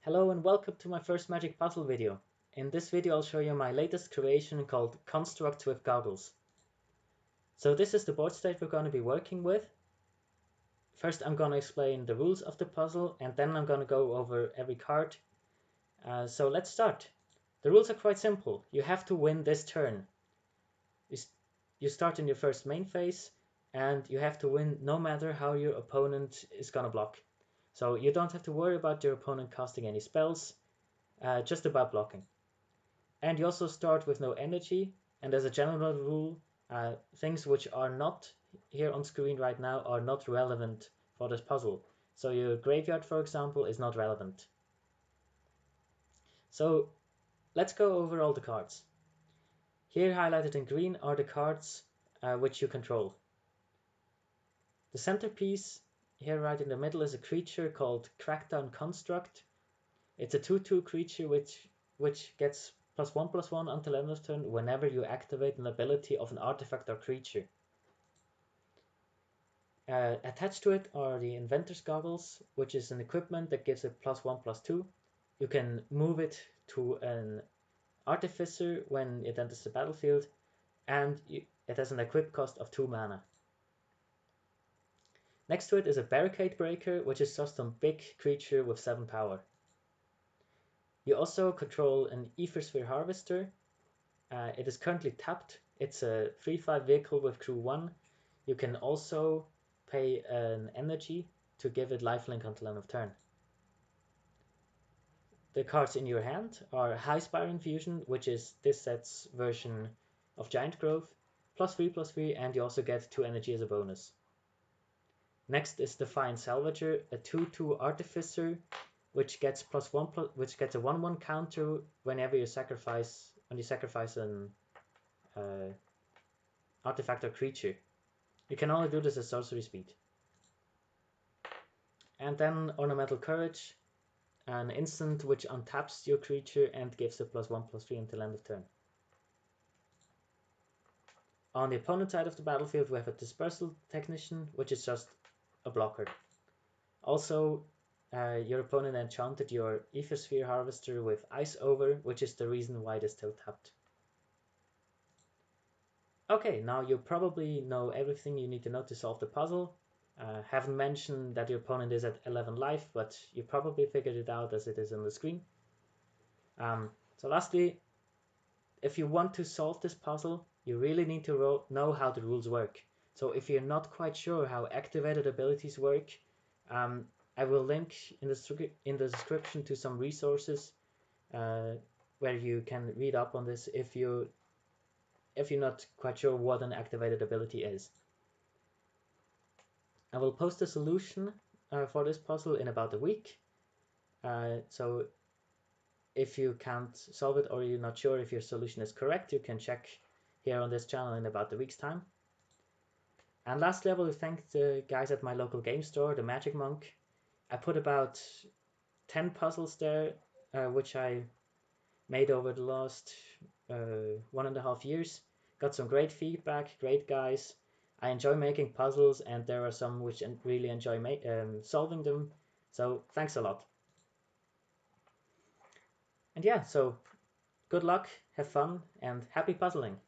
Hello and welcome to my first magic puzzle video. In this video I'll show you my latest creation called Constructs with Goggles. So this is the board state we're going to be working with. First I'm going to explain the rules of the puzzle and then I'm going to go over every card. So let's start. The rules are quite simple. You have to win this turn. You start in your first main phase and you have to win no matter how your opponent is going to block. So you don't have to worry about your opponent casting any spells, just about blocking. And you also start with no energy, and as a general rule, things which are not here on screen right now are not relevant for this puzzle. So your graveyard, for example, is not relevant. So let's go over all the cards. Here highlighted in green are the cards which you control. The centerpiece here right in the middle is a creature called Crackdown Construct. It's a 2/2 creature which gets +1/+1 until end of turn whenever you activate an ability of an artifact or creature. Attached to it are the Inventor's Goggles, which is an equipment that gives it +1/+2. You can move it to an Artificer when it enters the battlefield, and it has an equip cost of 2 mana. Next to it is a Barricade Breaker, which is just a big creature with 7 power. You also control an Aether Harvester. It is currently tapped. It's a 3/5 vehicle with crew 1. You can also pay an energy to give it lifelink until end of turn. The cards in your hand are High Spire Infusion, which is this set's version of Giant Growth, +3/+3, and you also get 2 energy as a bonus. Next is Defiant Salvager, a 2/2 Artificer, which gets which gets a 1/1 counter whenever you sacrifice an artifact or creature. You can only do this at sorcery speed. And then Ornamental Courage, an instant which untaps your creature and gives a +1/+3 until end of turn. On the opponent side of the battlefield we have a Dispersal Technician, which is just a blocker. Also, your opponent enchanted your Aether Harvester with Ice Over, which is the reason why it is still tapped. Okay, now you probably know everything you need to know to solve the puzzle. Haven't mentioned that your opponent is at 11 life, but you probably figured it out as it is on the screen. So lastly, if you want to solve this puzzle, you really need to know how the rules work. So if you're not quite sure how activated abilities work, I will link in the description to some resources where you can read up on this if you're not quite sure what an activated ability is. I will post a solution for this puzzle in about a week. So if you can't solve it or you're not sure if your solution is correct, you can check here on this channel in about a week's time. And lastly, I will thank the guys at my local game store, the Magic Monk. I put about 10 puzzles there, which I made over the last 1.5 years. Got some great feedback, great guys. I enjoy making puzzles, and there are some which really enjoy solving them. So thanks a lot. And yeah, so good luck, have fun, and happy puzzling.